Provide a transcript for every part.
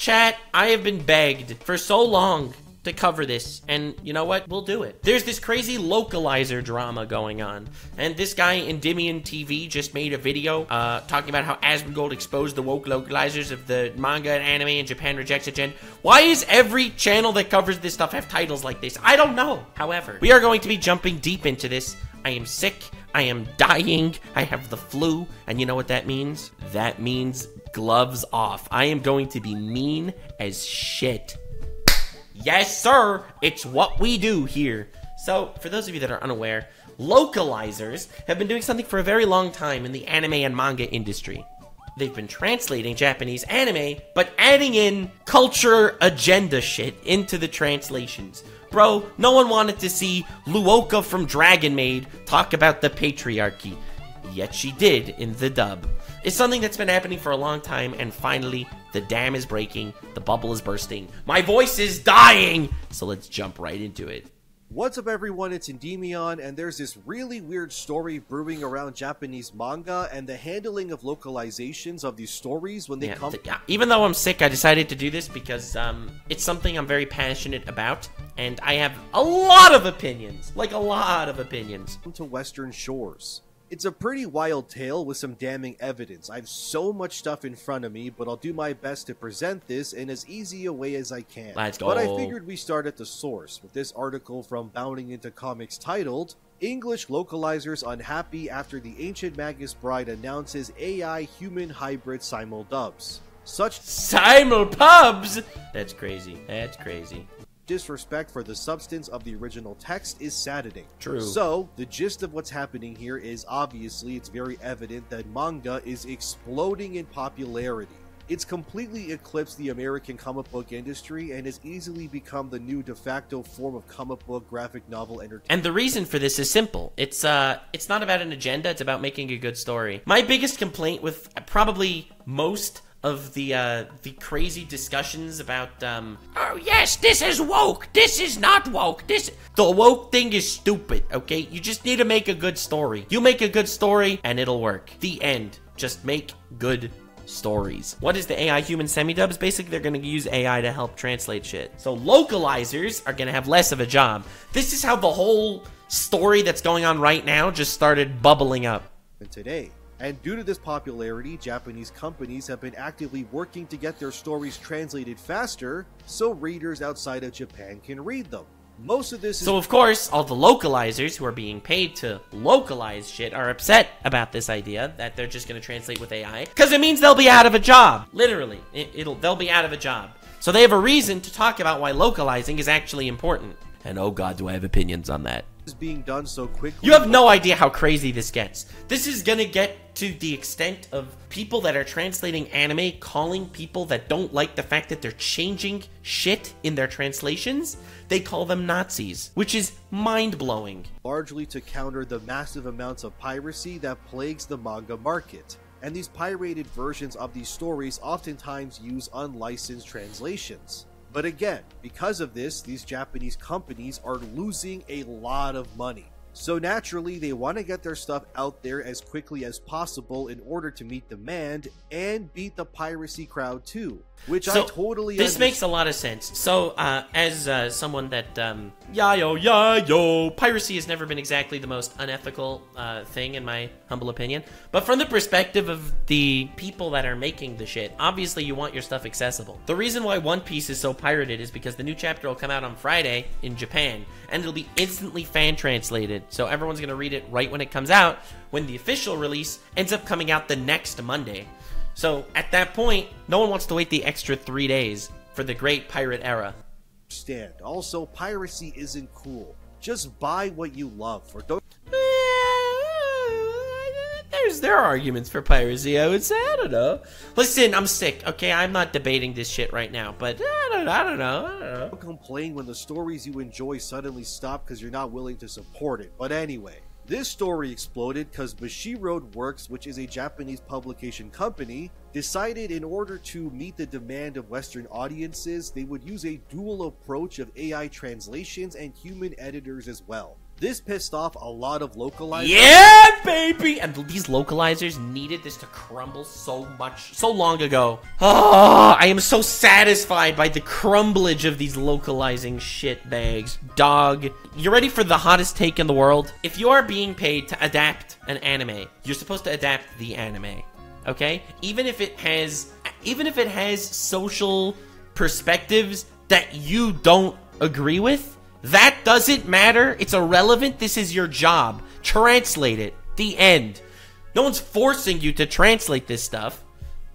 Chat, I have been begged for so long to cover this, and you know what? We'll do it. There's this crazy localizer drama going on, and this guy, Endymion TV, just made a video talking about how Asmongold exposed the woke localizers of the manga and anime, and Japan rejects it. Why is every channel that covers this stuff have titles like this? I don't know. However, we are going to be jumping deep into this. I am sick. I am dying. I have the flu, and you know what that means? That means gloves off. I am going to be mean as shit. Yes, sir. It's what we do here. So, for those of you that are unaware, localizers have been doing something for a very long time in the anime and manga industry. They've been translating Japanese anime, but adding in culture agenda shit into the translations. Bro, no one wanted to see Luoka from Dragon Maid talk about the patriarchy. Yet she did in the dub. It's something that's been happening for a long time, and finally, the dam is breaking, the bubble is bursting, my voice is dying! So let's jump right into it. What's up everyone, it's Endymion, and there's this really weird story brewing around Japanese manga and the handling of localizations of these stories when they come... Even though I'm sick, I decided to do this because it's something I'm very passionate about, and I have a lot of opinions, like a lot of opinions. ...to Western shores. It's a pretty wild tale with some damning evidence. I have so much stuff in front of me, but I'll do my best to present this in as easy a way as I can. Let's go. But I figured we start at the source, with this article from Bounding Into Comics titled, English Localizers Unhappy After the Ancient Magus Bride Announces AI Human Hybrid Simuldubs. Such Simulpubs? That's crazy. That's crazy. Disrespect for the substance of the original text is saddening. True. So, the gist of what's happening here is obviously it's very evident that manga is exploding in popularity. It's completely eclipsed the American comic book industry and has easily become the new de facto form of comic book graphic novel entertainment. And the reason for this is simple. It's not about an agenda, it's about making a good story. My biggest complaint with probably most of the crazy discussions about, oh yes, this is woke, this is not woke, the woke thing is stupid, okay? You just need to make a good story. You make a good story, and it'll work. The end. Just make good stories. What is the AI human semidubs? Basically, they're gonna use AI to help translate shit. So localizers are gonna have less of a job. This is how the whole story that's going on right now just started bubbling up. Today. And due to this popularity, Japanese companies have been actively working to get their stories translated faster so readers outside of Japan can read them. Most of this is... So of course, all the localizers who are being paid to localize shit are upset about this idea that they're just going to translate with AI, because it means they'll be out of a job. Literally, they'll be out of a job. So they have a reason to talk about why localizing is actually important. And oh god, do I have opinions on that. Is being done so quickly. You have no idea how crazy this gets. This is gonna get to the extent of people that are translating anime calling people that don't like the fact that they're changing shit in their translations, they call them Nazis, which is mind-blowing. Largely to counter the massive amounts of piracy that plagues the manga market. And these pirated versions of these stories oftentimes use unlicensed translations. But again, because of this, these Japanese companies are losing a lot of money. So naturally, they want to get their stuff out there as quickly as possible in order to meet demand and beat the piracy crowd too. Which I totally understand. This makes a lot of sense. So, as someone that, yayo, piracy has never been exactly the most unethical thing in my humble opinion. But from the perspective of the people that are making the shit, obviously you want your stuff accessible. The reason why One Piece is so pirated is because the new chapter will come out on Friday in Japan, and it'll be instantly fan translated. So everyone's gonna read it right when it comes out, when the official release ends up coming out the next Monday. So, at that point, no one wants to wait the extra 3 days for the great pirate era. Also, piracy isn't cool. Just buy what you love, or don't... There are arguments for piracy, I would say. I don't know. Listen, I'm sick, okay? I'm not debating this shit right now, but I don't know. Don't complain when the stories you enjoy suddenly stop because you're not willing to support it. But anyway... This story exploded because Bushiroad Works, which is a Japanese publication company, decided in order to meet the demand of Western audiences, they would use a dual approach of AI translations and human editors as well. This pissed off a lot of localizers. Yeah, baby! And these localizers needed this to crumble so much, so long ago. Oh, I am so satisfied by the crumblage of these localizing shitbags. Dog, you ready for the hottest take in the world? If you are being paid to adapt an anime, you're supposed to adapt the anime, okay? Even if it has social perspectives that you don't agree with, that doesn't matter. It's irrelevant. This is your job. Translate it. The end. No one's forcing you to translate this stuff,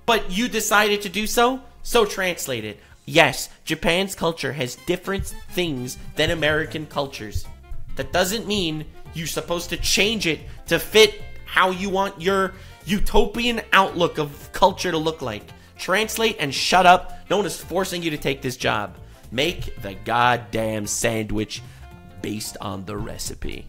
but you decided to do so, so translate it. Yes, Japan's culture has different things than American cultures. That doesn't mean you're supposed to change it to fit how you want your utopian outlook of culture to look like. Translate and shut up. No one is forcing you to take this job. Make the goddamn sandwich based on the recipe.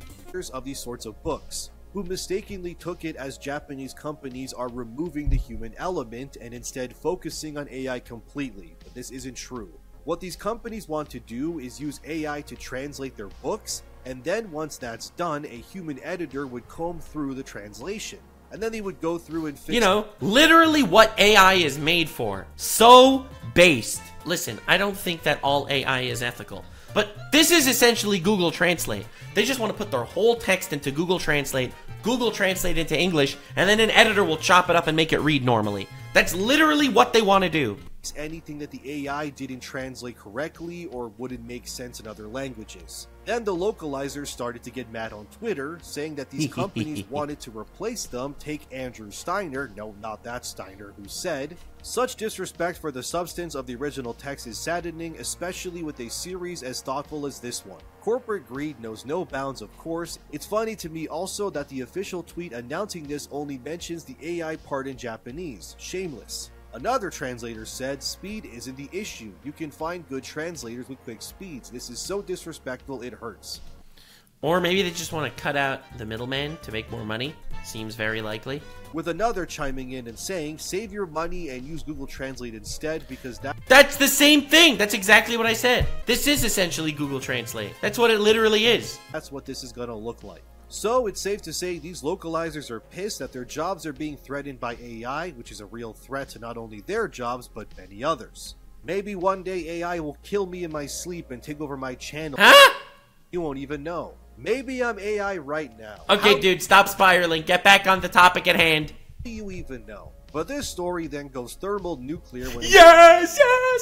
Of these sorts of books, who mistakenly took it as Japanese companies are removing the human element and instead focusing on AI completely, but this isn't true. What these companies want to do is use AI to translate their books, and then once that's done, a human editor would comb through the translation. And then they would go through and fix, you know, literally what AI is made for. So based. Listen, I don't think that all AI is ethical, but this is essentially Google Translate. They just want to put their whole text into Google Translate into English, and then an editor will chop it up and make it read normally. That's literally what they want to do. Anything that the AI didn't translate correctly or wouldn't make sense in other languages. Then the localizers started to get mad on Twitter, saying that these companies wanted to replace them. Take Andrew Steiner, no, not that Steiner, who said, "Such disrespect for the substance of the original text is saddening, especially with a series as thoughtful as this one. Corporate greed knows no bounds, of course. It's funny to me also that the official tweet announcing this only mentions the AI part in Japanese. Shameless." Another translator said, "Speed isn't the issue. You can find good translators with quick speeds. This is so disrespectful, it hurts." Or maybe they just want to cut out the middleman to make more money. Seems very likely. With another chiming in and saying, "Save your money and use Google Translate instead because that's the same thing. That's exactly what I said. This is essentially Google Translate. That's what it literally is. That's what this is gonna look like." So it's safe to say these localizers are pissed that their jobs are being threatened by AI, which is a real threat to not only their jobs, but many others. Maybe one day AI will kill me in my sleep and take over my channel. Huh? You won't even know. Maybe I'm AI right now. Okay, dude, stop spiraling. Get back on the topic at hand. How do you even know? But this story then goes thermal-nuclear when yes!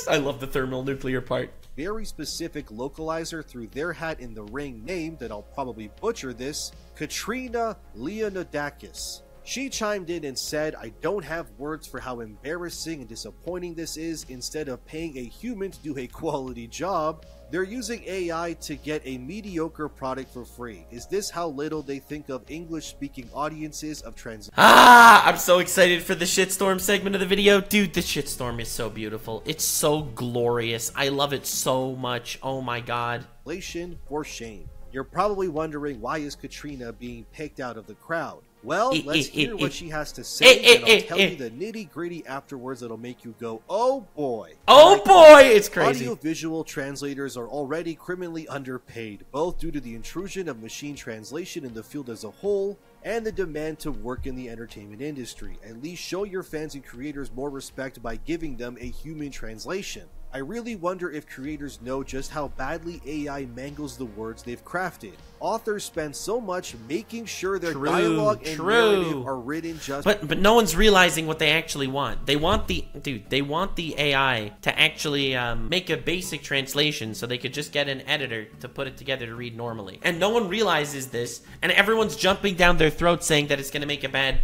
I love the thermal-nuclear part. Very specific localizer threw their hat in the ring named, and I'll probably butcher this, Katrina Leonidakis. She chimed in and said, "I don't have words for how embarrassing and disappointing this is. Instead of paying a human to do a quality job, they're using AI to get a mediocre product for free. Is this how little they think of English-speaking audiences of trans-" I'm so excited for the shitstorm segment of the video. Dude, the shitstorm is so beautiful. It's so glorious. I love it so much. Oh my god. For shame. You're probably wondering, why is Katrina being picked out of the crowd? Well, let's hear what she has to say, and I'll tell you the nitty-gritty afterwards that'll make you go, "Oh boy." Oh boy, it's crazy. Audio-visual translators are already criminally underpaid, both due to the intrusion of machine translation in the field as a whole, and the demand to work in the entertainment industry. At least show your fans and creators more respect by giving them a human translation. I really wonder if creators know just how badly AI mangles the words they've crafted. Authors spend so much making sure their dialogue and narrative are written just... But no one's realizing what they actually want. They want the... Dude, they want the AI to actually make a basic translation so they could just get an editor to put it together to read normally. And no one realizes this, and everyone's jumping down their throats saying that it's going to make a bad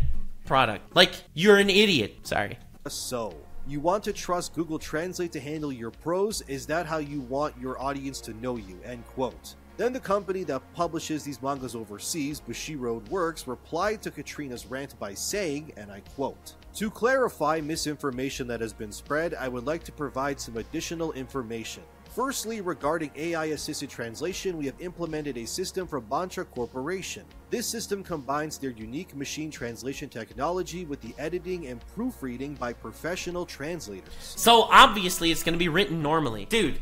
product. Like, you're an idiot. Sorry. So... you want to trust Google Translate to handle your prose? Is that how you want your audience to know you? End quote. Then the company that publishes these mangas overseas, Bushiroad Works, replied to Katrina's rant by saying, and I quote, "To clarify misinformation that has been spread, I would like to provide some additional information. Firstly, regarding AI-assisted translation, we have implemented a system from Mantra Corporation. This system combines their unique machine translation technology with the editing and proofreading by professional translators." So obviously it's going to be written normally. Dude,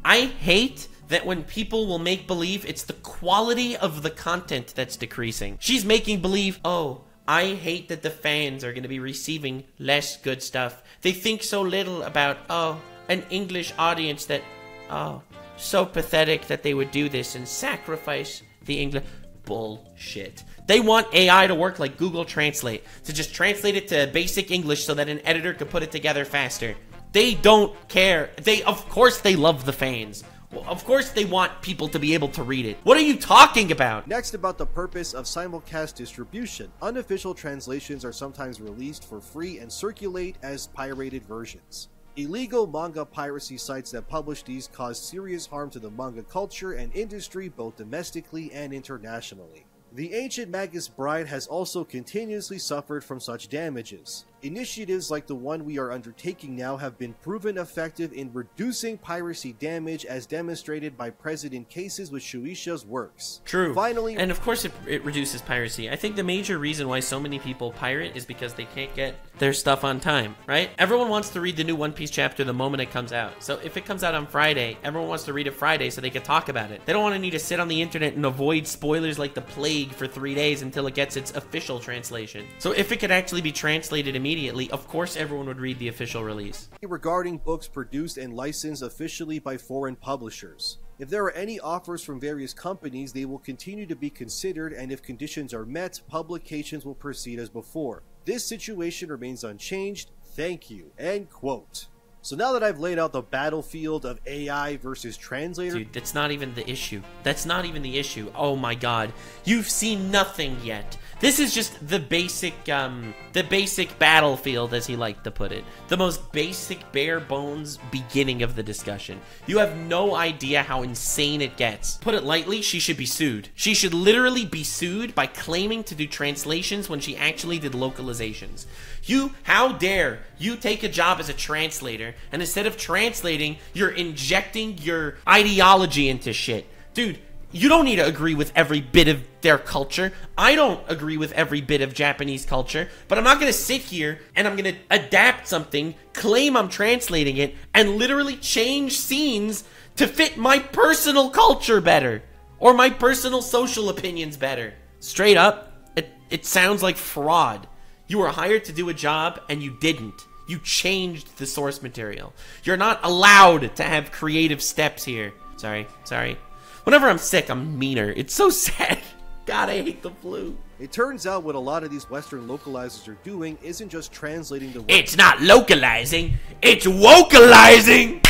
I hate that when people will make believe, it's the quality of the content that's decreasing. She's making believe, oh, I hate that the fans are going to be receiving less good stuff. They think so little about, oh, an English audience that, oh, so pathetic that they would do this and sacrifice the English. Bullshit. They want AI to work like Google Translate, to just translate it to basic English so that an editor could put it together faster. They don't care. Of course they love the fans. Well, of course they want people to be able to read it. What are you talking about? Next, about the purpose of simulcast distribution. Unofficial translations are sometimes released for free and circulate as pirated versions. Illegal manga piracy sites that publish these cause serious harm to the manga culture and industry both domestically and internationally. The Ancient Magus Bride has also continuously suffered from such damages. Initiatives like the one we are undertaking now have been proven effective in reducing piracy damage as demonstrated by precedent cases with Shueisha's works. True. Finally, and of course it reduces piracy. I think the major reason why so many people pirate is because they can't get their stuff on time, right? Everyone wants to read the new One Piece chapter the moment it comes out. So if it comes out on Friday, everyone wants to read it Friday so they can talk about it. They don't want to need to sit on the internet and avoid spoilers like the plague for 3 days until it gets its official translation. So if it could actually be translated immediately, of course everyone would read the official release. Regarding books produced and licensed officially by foreign publishers. If there are any offers from various companies, they will continue to be considered, and if conditions are met, publications will proceed as before. This situation remains unchanged. Thank you. End quote. So now that I've laid out the battlefield of AI versus translator... Dude, that's not even the issue. That's not even the issue. Oh my god. You've seen nothing yet. This is just the basic battlefield, as he liked to put it. The most basic, bare bones beginning of the discussion. You have no idea how insane it gets. Put it lightly, she should be sued. She should literally be sued by claiming to do translations when she actually did localizations. How dare you take a job as a translator, and instead of translating, you're injecting your ideology into shit. Dude, you don't need to agree with every bit of their culture. I don't agree with every bit of Japanese culture, but I'm not going to sit here and I'm going to adapt something, claim I'm translating it, and literally change scenes to fit my personal culture better, or my personal social opinions better. Straight up, it sounds like fraud. You were hired to do a job and you didn't. You changed the source material. You're not allowed to have creative steps here. Sorry. Whenever I'm sick, I'm meaner. It's so sad. God, I hate the flu. It turns out what a lot of these Western localizers are doing isn't just translating the words. It's not localizing, it's vocalizing.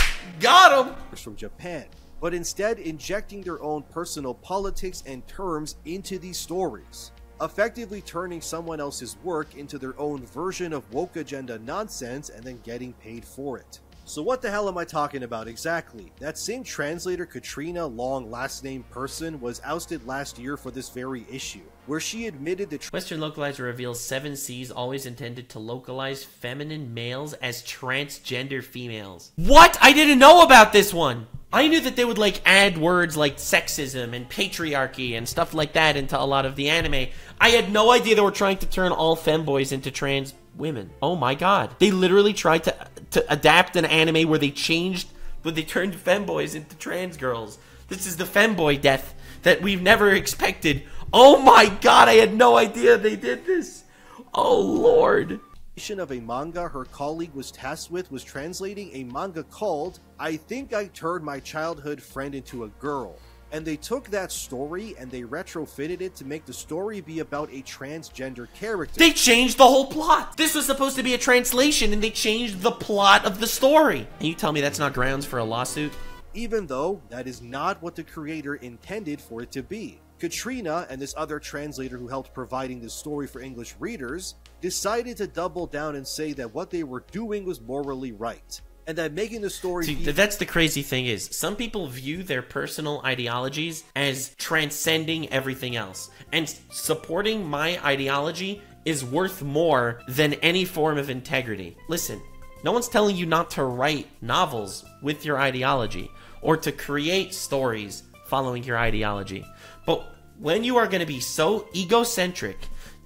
Got him. From Japan, but instead injecting their own personal politics and terms into these stories, effectively turning someone else's work into their own version of woke agenda nonsense and then getting paid for it. So what the hell am I talking about exactly? That same translator Katrina Long last name person was ousted last year for this very issue, where she admitted that Western Localizer reveals 7 C's always intended to localize feminine males as transgender females. What? I didn't know about this one! I knew that they would add words like sexism and patriarchy and stuff like that into a lot of the anime. I had no idea they were trying to turn all femboys into trans women. Oh my god. They literally tried to adapt an anime where they turned femboys into trans girls. This is the femboy death that we've never expected. Oh my god, I had no idea they did this. Oh lord. Of a manga her colleague was tasked with was translating a manga called I Think I Turned My Childhood Friend Into a Girl. And they took that story and they retrofitted it to make the story be about a transgender character. They changed the whole plot. This was supposed to be a translation and they changed the plot of the story. And you tell me that's not grounds for a lawsuit? Even though that is not what the creator intended for it to be. Katrina and this other translator who helped providing this story for English readers decided to double down and say that what they were doing was morally right. And that making the story... See, that's the crazy thing is, some people view their personal ideologies as transcending everything else. And supporting my ideology is worth more than any form of integrity. Listen, no one's telling you not to write novels with your ideology, or to create stories following your ideology. But when you are going to be so egocentric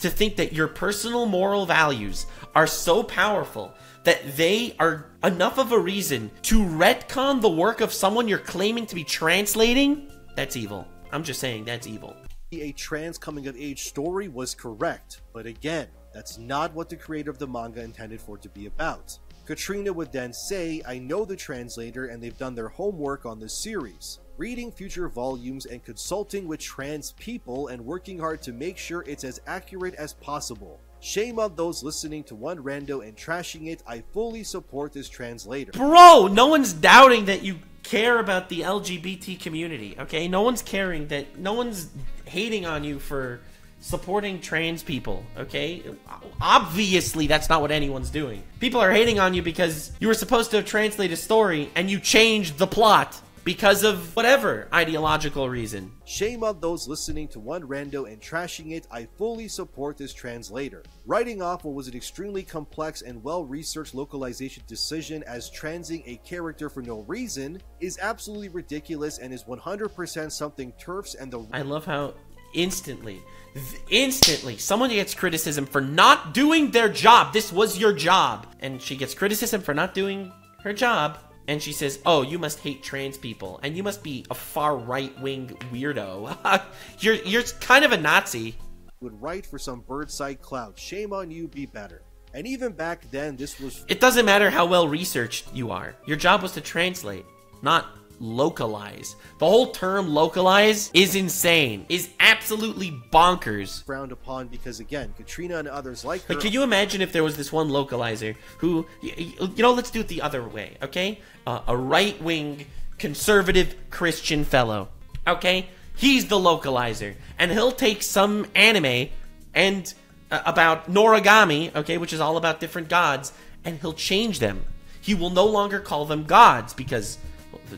to think that your personal moral values are so powerful that they are enough of a reason to retcon the work of someone you're claiming to be translating, that's evil. I'm just saying, that's evil. A trans coming-of-age story was correct, but again, that's not what the creator of the manga intended for it to be about. Katrina would then say, I know the translator and they've done their homework on this series, reading future volumes and consulting with trans people and working hard to make sure it's as accurate as possible. Shame on those listening to one rando and trashing it. I fully support this translator. Bro, no one's doubting that you care about the LGBT community, okay? No one's hating on you for supporting trans people, okay? Obviously, that's not what anyone's doing. People are hating on you because you were supposed to translate a story and you changed the plot because of whatever ideological reason. Shame on those listening to one rando and trashing it. I fully support this translator. Writing off what was an extremely complex and well-researched localization decision as transing a character for no reason is absolutely ridiculous and is 100% something TERFs and the— I love how instantly someone gets criticism for not doing their job. This was your job. And she gets criticism for not doing her job. And she says, oh, you must hate trans people. And you must be a far right-wing weirdo. You're kind of a Nazi. Would write for some birdside clout. Shame on you, be better. And even back then, this was— It doesn't matter how well researched you are. Your job was to translate, not localize. The whole term localize is insane, is absolutely bonkers. Frowned upon because, again, Katrina and others like her— Like, can you imagine if there was this one localizer who, you know, let's do it the other way, okay? A right-wing, conservative Christian fellow, okay? He's the localizer, and he'll take some anime and about Noragami, okay, which is all about different gods, and he'll change them. He will no longer call them gods because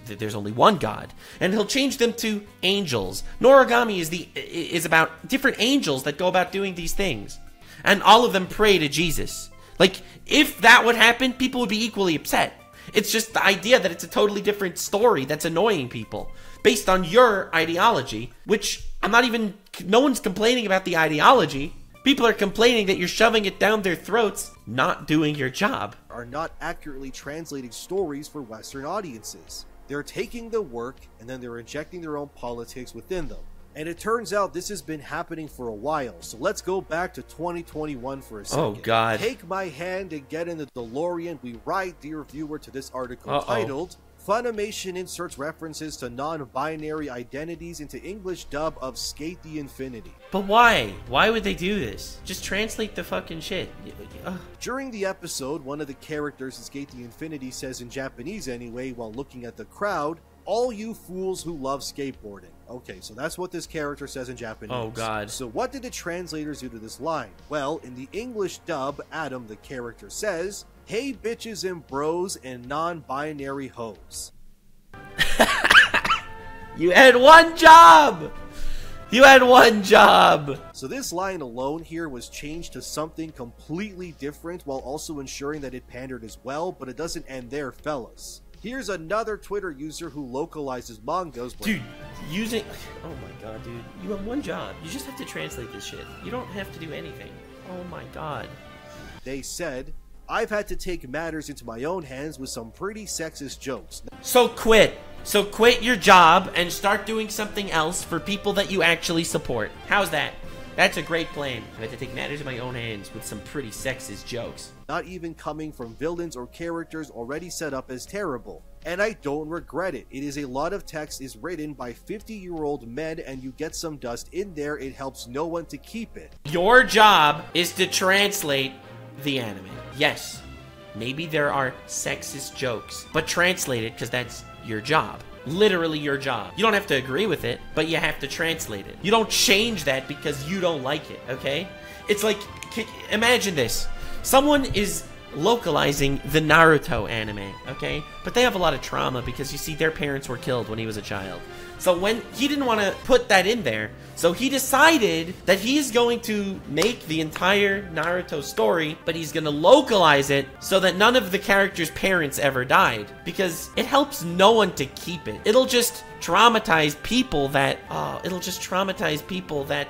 there's only one god, and he'll change them to angels. Noragami is about different angels that go about doing these things, and all of them pray to Jesus. Like, if that would happen, people would be equally upset. It's just the idea that it's a totally different story that's annoying people based on your ideology, which no one's complaining about the ideology. People are complaining that you're shoving it down their throats, not doing your job. Are not accurately translating stories for Western audiences. They're taking the work and then they're injecting their own politics within them. And it turns out this has been happening for a while, so let's go back to 2021 for a second. Oh, God. Take my hand and get in the DeLorean. We ride, dear viewer, to this article titled, Funimation inserts references to non-binary identities into English dub of Skate the Infinity. But why? Why would they do this? Just translate the fucking shit. During the episode, one of the characters in Skate the Infinity says, in Japanese anyway, while looking at the crowd, all you fools who love skateboarding. Okay, so that's what this character says in Japanese. Oh, God. So what did the translators do to this line? Well, in the English dub, Adam, the character, says, hey bitches and bros and non-binary hoes. You had one job! You had one job! So this line alone here was changed to something completely different while also ensuring that it pandered as well, but it doesn't end there, fellas. Here's another Twitter user who localizes mangas. Dude, oh my god, dude. You have one job. You just have to translate this shit. You don't have to do anything. Oh my god. They said, I've had to take matters into my own hands with some pretty sexist jokes. So quit. So quit your job and start doing something else for people that you actually support. How's that? That's a great plan. I had to take matters in my own hands with some pretty sexist jokes. Not even coming from villains or characters already set up as terrible. And I don't regret it. It is a lot of text is written by 50-year-old men and you get some dust in there, it helps no one to keep it. Your job is to translate the anime. Yes, maybe there are sexist jokes, but translate it because that's your job. Literally your job. You don't have to agree with it, but you have to translate it. You don't change that because you don't like it, okay? It's like, imagine this. Someone is localizing the Naruto anime, okay? But they have a lot of trauma because you see their parents were killed when he was a child. So when he didn't want to put that in there, so he decided that he is going to make the entire Naruto story, but he's going to localize it so that none of the characters' parents ever died, because it helps no one to keep it. It'll just traumatize people that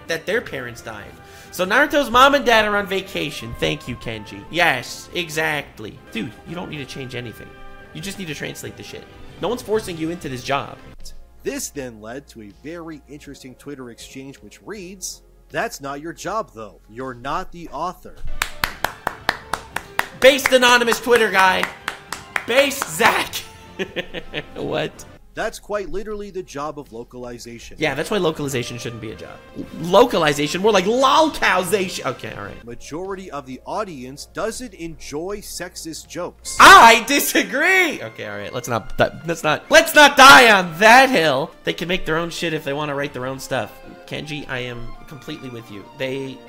that their parents died. So Naruto's mom and dad are on vacation. Thank you, Kenji. Yes, exactly. Dude, you don't need to change anything. You just need to translate the shit. No one's forcing you into this job. This then led to a very interesting Twitter exchange which reads, "That's not your job though. You're not the author." Based anonymous Twitter guy. Based Zach. What? That's quite literally the job of localization. Yeah, that's why localization shouldn't be a job. Localization, more like lolcalization. Okay, alright. Majority of the audience doesn't enjoy sexist jokes. I disagree! Okay, alright, let's not die on that hill. They can make their own shit if they want to write their own stuff. Kenji, I am completely with you.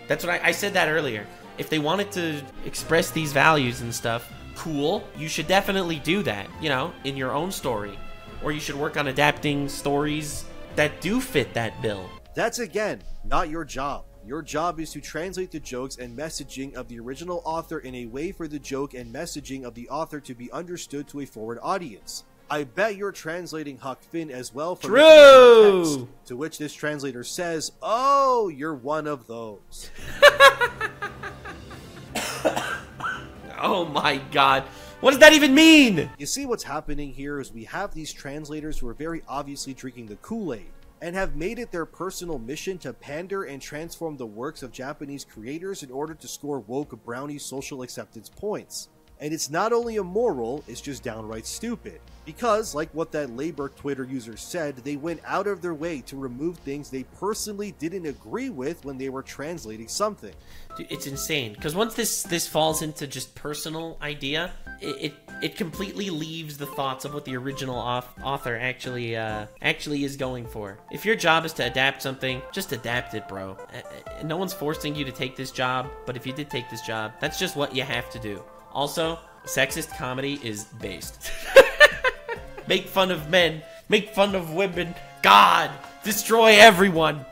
That's what I said that earlier. If they wanted to express these values and stuff, cool. You should definitely do that, you know, in your own story. Or you should work on adapting stories that do fit that bill. That's again, not your job. Your job is to translate the jokes and messaging of the original author in a way for the joke and messaging of the author to be understood to a foreign audience. I bet you're translating Huck Finn as well from True! Text, to which this translator says, "Oh, you're one of those." Oh my god. What does that even mean? You see, what's happening here is we have these translators who are very obviously drinking the Kool-Aid and have made it their personal mission to pander and transform the works of Japanese creators in order to score woke brownie social acceptance points. And it's not only immoral, it's just downright stupid. Because, like what that Labor Twitter user said, they went out of their way to remove things they personally didn't agree with when they were translating something. Dude, it's insane. Because once this falls into just personal idea, it completely leaves the thoughts of what the original author actually is going for. If your job is to adapt something, just adapt it, bro. No one's forcing you to take this job, but if you did take this job, that's just what you have to do. Also, sexist comedy is based. Make fun of men. Make fun of women. God, destroy everyone.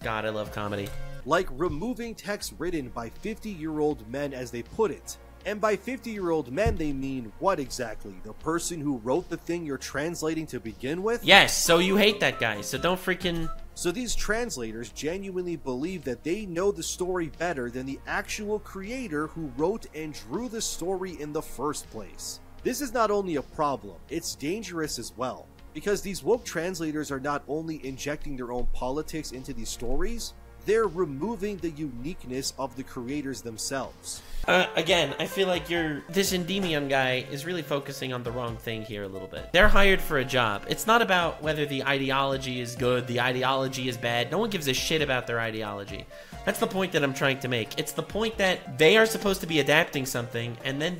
God, I love comedy. Like removing text written by 50-year-old men, as they put it. And by 50-year-old men, they mean what exactly? The person who wrote the thing you're translating to begin with? Yes, so you hate that guy, so don't freaking... So these translators genuinely believe that they know the story better than the actual creator who wrote and drew the story in the first place. This is not only a problem, it's dangerous as well. Because these woke translators are not only injecting their own politics into these stories, they're removing the uniqueness of the creators themselves. Again, I feel like this Endymion guy is really focusing on the wrong thing here a little bit. They're hired for a job. It's not about whether the ideology is good, the ideology is bad. No one gives a shit about their ideology. That's the point that I'm trying to make. It's the point that they are supposed to be adapting something, and then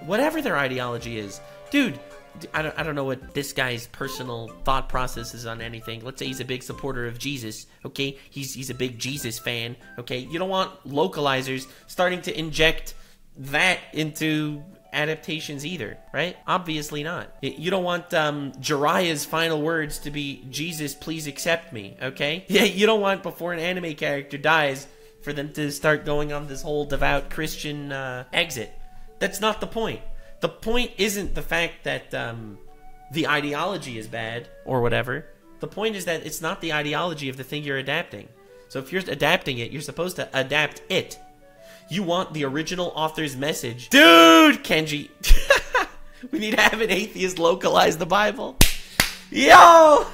whatever their ideology is. Dude, I don't know what this guy's personal thought process is on anything. Let's say he's a big supporter of Jesus, okay? He's a big Jesus fan, okay? You don't want localizers starting to inject that into adaptations either, right? Obviously not. You don't want Jiraiya's final words to be, "Jesus, please accept me," okay? Yeah, you don't want, before an anime character dies, for them to start going on this whole devout Christian exit. That's not the point. The point isn't the fact that the ideology is bad or whatever. The point is that it's not the ideology of the thing you're adapting. So if you're adapting it, you're supposed to adapt it. You want the original author's message. Dude, Kenji, we need to have an atheist localize the Bible. Yo!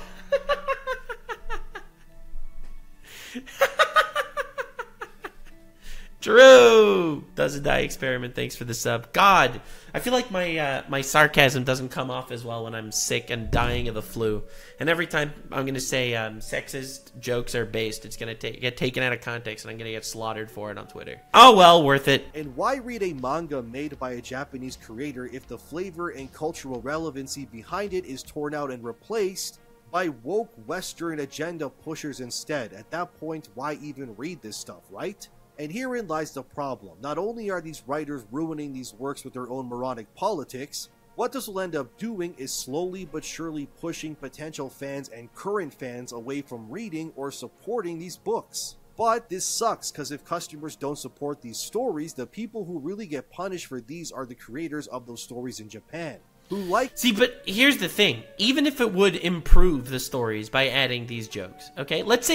Drew! Doesn't die experiment, thanks for the sub. God, I feel like my sarcasm doesn't come off as well when I'm sick and dying of the flu. And every time I'm going to say sexist jokes are based, it's going to get taken out of context and I'm going to get slaughtered for it on Twitter. Oh well, worth it. And why read a manga made by a Japanese creator if the flavor and cultural relevancy behind it is torn out and replaced by woke Western agenda pushers instead? At that point, why even read this stuff, right? And herein lies the problem. Not only are these writers ruining these works with their own moronic politics, what this will end up doing is slowly but surely pushing potential fans and current fans away from reading or supporting these books. But this sucks, because if customers don't support these stories, the people who really get punished for these are the creators of those stories in Japan. See, but here's the thing. Even if it would improve the stories by adding these jokes, okay? Let's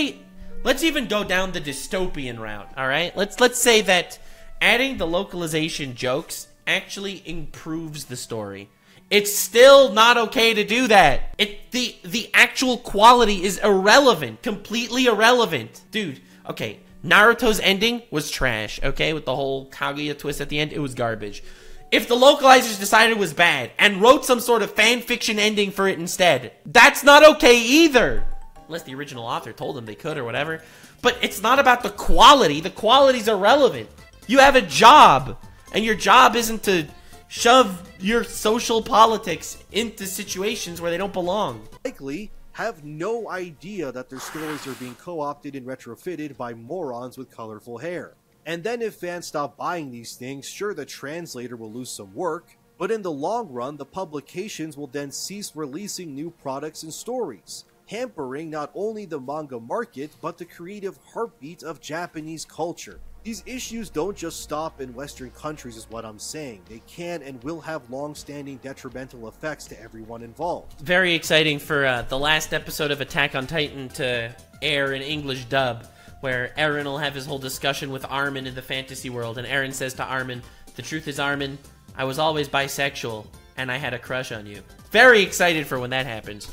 even go down the dystopian route, all right? Let's say that adding the localization jokes actually improves the story. It's still not okay to do that. The actual quality is irrelevant, completely irrelevant. Dude, okay, Naruto's ending was trash, okay? With the whole Kaguya twist at the end, it was garbage. If the localizers decided it was bad and wrote some sort of fan fiction ending for it instead, that's not okay either. Unless the original author told them they could or whatever. But it's not about the quality. The quality's irrelevant. You have a job, and your job isn't to shove your social politics into situations where they don't belong. Likely have no idea that their stories are being co-opted and retrofitted by morons with colorful hair. And then if fans stop buying these things, sure, the translator will lose some work, but in the long run, the publications will then cease releasing new products and stories, hampering not only the manga market, but the creative heartbeat of Japanese culture. These issues don't just stop in Western countries is what I'm saying. They can and will have long-standing detrimental effects to everyone involved. Very exciting for the last episode of Attack on Titan to air in English dub, where Eren will have his whole discussion with Armin in the fantasy world, and Eren says to Armin, "The truth is, Armin, I was always bisexual, and I had a crush on you." Very excited for when that happens.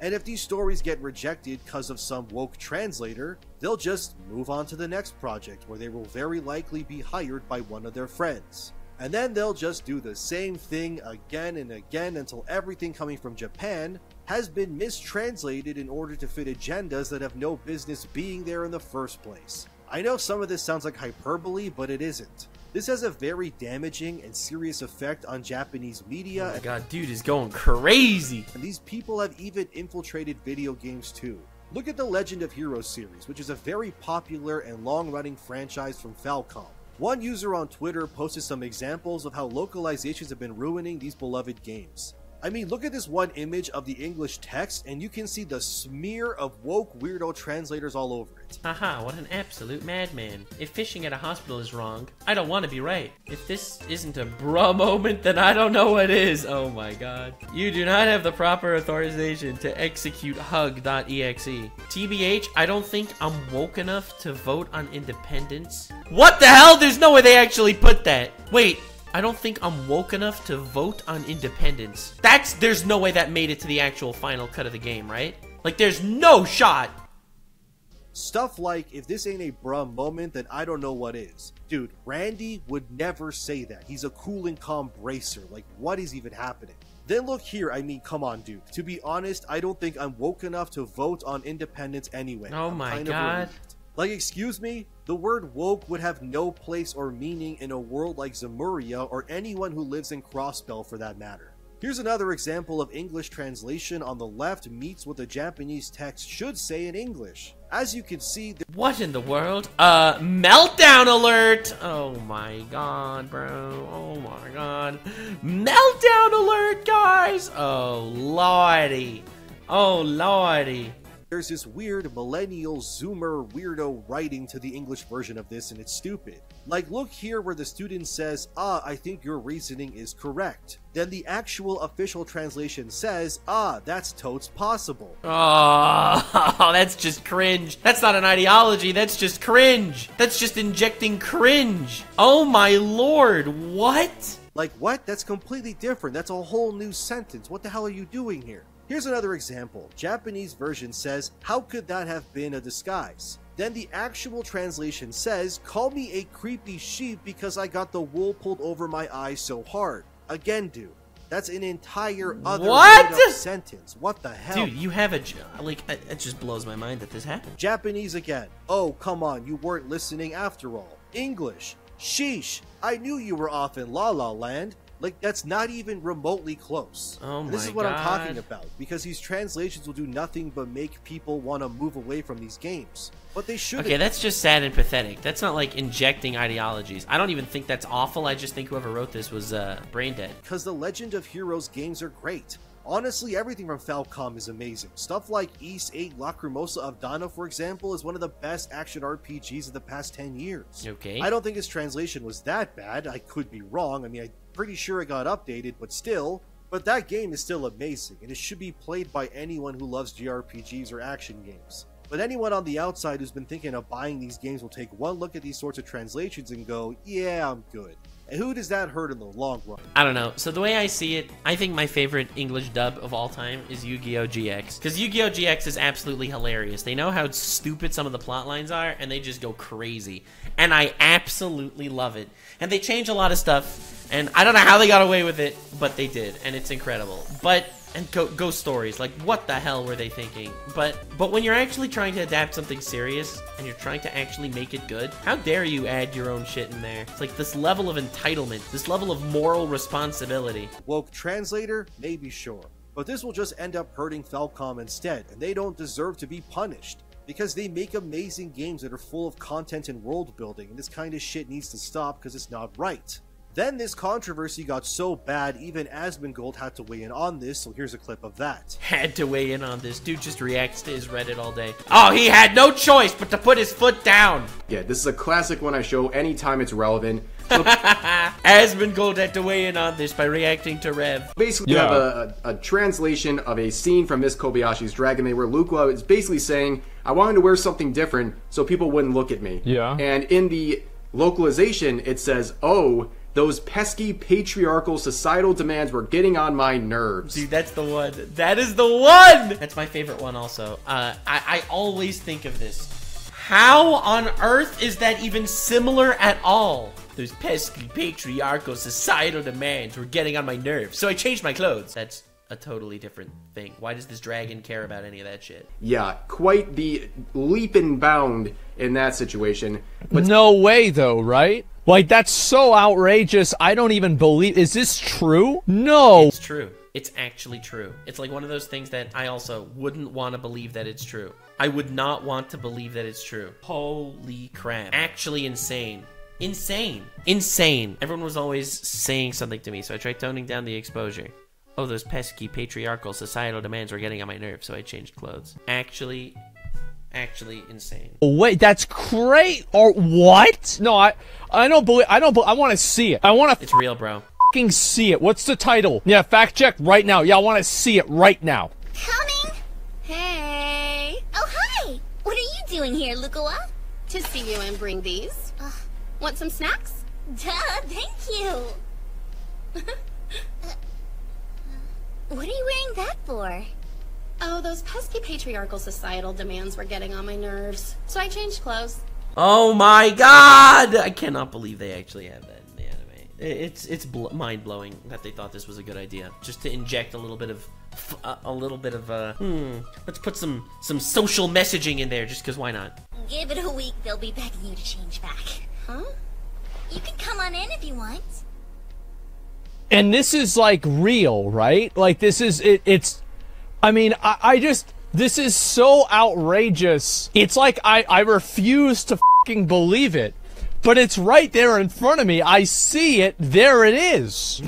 And if these stories get rejected because of some woke translator, they'll just move on to the next project, where they will very likely be hired by one of their friends. And then they'll just do the same thing again and again until everything coming from Japan has been mistranslated in order to fit agendas that have no business being there in the first place. I know some of this sounds like hyperbole, but it isn't. This has a very damaging and serious effect on Japanese media. Oh my god, dude is going crazy. And these people have even infiltrated video games too. Look at the Legend of Heroes series, which is a very popular and long-running franchise from Falcom. One user on Twitter posted some examples of how localizations have been ruining these beloved games. I mean, look at this one image of the English text, and you can see the smear of woke weirdo translators all over it. Haha, what an absolute madman. If fishing at a hospital is wrong, I don't want to be right. If this isn't a bruh moment, then I don't know what is. Oh my god. You do not have the proper authorization to execute hug.exe. TBH, I don't think I'm woke enough to vote on independence. What the hell? There's no way they actually put that. Wait. I don't think I'm woke enough to vote on independence. There's no way that made it to the actual final cut of the game, right? Like, there's no shot. Stuff like, if this ain't a bruh moment, then I don't know what is. Dude, Randy would never say that. He's a cool and calm bracer. Like, what is even happening? Then look here, I mean, come on, dude. To be honest, I don't think I'm woke enough to vote on independence anyway. Oh my god. Like, excuse me? The word woke would have no place or meaning in a world like Zemuria or anyone who lives in Crossbell for that matter. Here's another example of English translation on the left meets what the Japanese text should say in English. As you can see, what in the world? Meltdown alert! Oh my god, bro. Oh my god. Meltdown alert, guys! Oh lordy. Oh lordy. There's this weird millennial zoomer weirdo writing to the English version of this, and it's stupid. Like, look here where the student says, I think your reasoning is correct. Then the actual official translation says, that's totes possible. Oh, that's just cringe. That's not an ideology, that's just cringe. That's just injecting cringe. Oh my lord, what? Like, what? That's completely different. That's a whole new sentence. What the hell are you doing here? Here's another example. Japanese version says, how could that have been a disguise? Then the actual translation says, call me a creepy sheep because I got the wool pulled over my eyes so hard. Again, dude, that's an entire other made-up sentence. What the hell? Dude, you have it just blows my mind that this happened. Japanese again. Oh, come on, you weren't listening after all. English. Sheesh, I knew you were off in La La Land. Like, that's not even remotely close. Oh and my this is what I'm talking God. about, because these translations will do nothing but make people want to move away from these games. But they shouldn't. Okay, that's just sad and pathetic. That's not like injecting ideologies. I don't even think that's awful. I just think whoever wrote this was brain dead. Because the Legend of Heroes games are great. Honestly, everything from Falcom is amazing. Stuff like Ys 8 Lacrimosa of Dana, for example, is one of the best action RPGs of the past 10 years. Okay. I don't think its translation was that bad. I could be wrong. I mean, I'm pretty sure it got updated, but still. But that game is still amazing, and it should be played by anyone who loves JRPGs or action games. But anyone on the outside who's been thinking of buying these games will take one look at these sorts of translations and go, yeah, I'm good. And who does that hurt in the long run? I don't know. So the way I see it, I think my favorite English dub of all time is Yu-Gi-Oh! GX. Because Yu-Gi-Oh! GX is absolutely hilarious. They know how stupid some of the plot lines are, and they just go crazy. And I absolutely love it. And they change a lot of stuff, and I don't know how they got away with it, but they did, and it's incredible. And ghost stories, like what the hell were they thinking? But when you're actually trying to adapt something serious and you're trying to actually make it good, how dare you add your own shit in there? It's like this level of entitlement, this level of moral responsibility. Woke translator, maybe sure. But this will just end up hurting Falcom instead, and they don't deserve to be punished. Because they make amazing games that are full of content and world building, and this kind of shit needs to stop because it's not right. Then this controversy got so bad, even Asmongold had to weigh in on this, so here's a clip of that. Had to weigh in on this. Dude just reacts to his Reddit all day. Oh, he had no choice but to put his foot down. Yeah, this is a classic one I show anytime it's relevant. So Asmongold had to weigh in on this by reacting to Rev. basically, you have a translation of a scene from Miss Kobayashi's Dragon Maid where Luca is basically saying, I wanted to wear something different so people wouldn't look at me. Yeah. And in the localization, it says, oh, those pesky patriarchal societal demands were getting on my nerves. Dude, that's the one. That is the one! That's my favorite one also. I always think of this. How on earth is that even similar at all? Those pesky patriarchal societal demands were getting on my nerves, so I changed my clothes. That's a totally different thing. Why does this dragon care about any of that shit? Yeah, quite the leap and bound in that situation. But No way, though, right? Like, that's so outrageous. I don't even believe. Is this true? No. It's true. It's actually true. It's like one of those things that I also wouldn't want to believe that it's true. I would not want to believe that it's true. Holy crap. Actually insane. Insane. Insane. Everyone was always saying something to me, so I tried toning down the exposure. Oh, those pesky patriarchal societal demands were getting on my nerves, so I changed clothes. Actually insane. Wait, that's great. Or what? No, I don't believe. I want to see it. I want to It's real, bro. fucking see it. What's the title? Yeah, fact check right now. Yeah, I want to see it right now. Coming! Hey! Oh, hi! What are you doing here, Lukawa? To see you and bring these. Want some snacks? Duh, thank you! What are you wearing that for? Oh, those pesky patriarchal societal demands were getting on my nerves, so I changed clothes. Oh my god! I cannot believe they actually have that in the anime. It's mind-blowing that they thought this was a good idea. Just to inject a little bit of let's put some social messaging in there, just because why not? Give it a week, they'll be begging you to change back. Huh? You can come on in if you want. And this is like real, right? Like this is it's. I mean, I just. This is so outrageous. It's like I refuse to fucking believe it. But it's right there in front of me. I see it. There it is.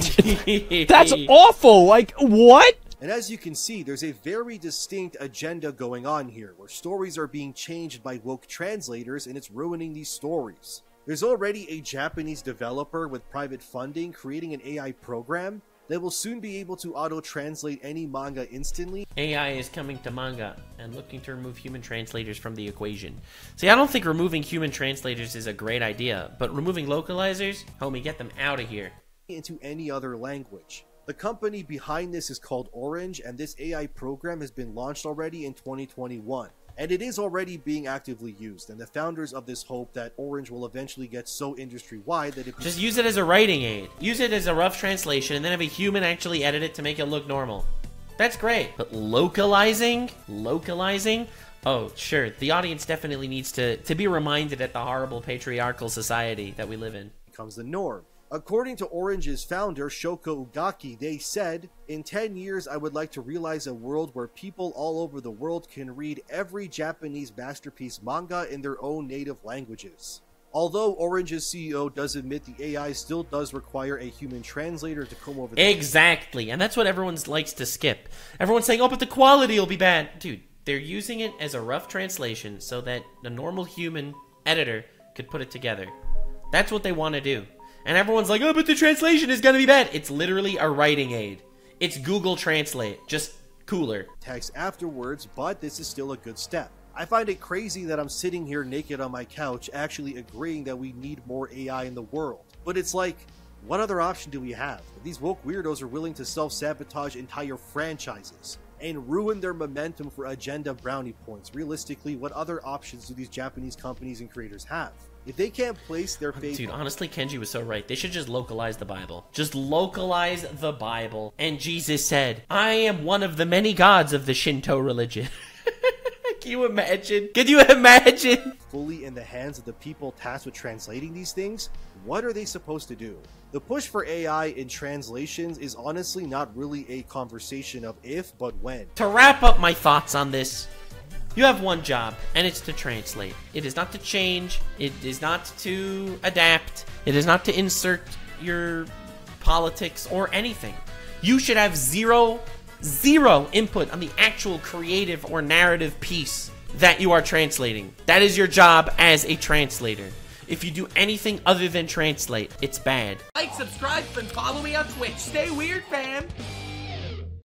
That's awful. Like, what? And as you can see, there's a very distinct agenda going on here, where stories are being changed by woke translators and it's ruining these stories. There's already a Japanese developer with private funding creating an AI program that will soon be able to auto-translate any manga instantly. AI is coming to manga and looking to remove human translators from the equation. See, I don't think removing human translators is a great idea, but removing localizers, homie, get them out of here. Into any other language. The company behind this is called Orange, and this AI program has been launched already in 2021. And it is already being actively used, and the founders of this hope that Orange will eventually get so industry-wide that it... Just use it as a writing aid. Use it as a rough translation, and then have a human actually edit it to make it look normal. That's great. But localizing? Oh, sure. The audience definitely needs to be reminded at the horrible patriarchal society that we live in. becomes the norm. According to Orange's founder, Shoko Ugaki, they said, "In 10 years, I would like to realize a world where people all over the world can read every Japanese masterpiece manga in their own native languages." Although Orange's CEO does admit the AI still does require a human translator to come over the... Exactly, and that's what everyone likes to skip. Everyone's saying, oh, but the quality will be bad. Dude, they're using it as a rough translation so that a normal human editor could put it together. That's what they want to do. And everyone's like, oh, but the translation is going to be bad. It's literally a writing aid. It's Google Translate, just cooler. Text afterwards, but this is still a good step. I find it crazy that I'm sitting here naked on my couch actually agreeing that we need more AI in the world. But it's like, what other option do we have? These woke weirdos are willing to self-sabotage entire franchises and ruin their momentum for agenda brownie points. Realistically, what other options do these Japanese companies and creators have? If they can't place their faith... Dude, honestly, Kenji was so right. They should just localize the Bible. Just localize the Bible. And Jesus said, I am one of the many gods of the Shinto religion. Can you imagine? Can you imagine? Fully in the hands of the people tasked with translating these things, what are they supposed to do? The push for AI in translations is honestly not really a conversation of if, but when. To wrap up my thoughts on this, you have one job, and it's to translate. It is not to change. It is not to adapt. It is not to insert your politics or anything. You should have zero input on the actual creative or narrative piece that you are translating. That is your job as a translator. If you do anything other than translate, it's bad. Like, subscribe, and follow me on Twitch. Stay weird, fam.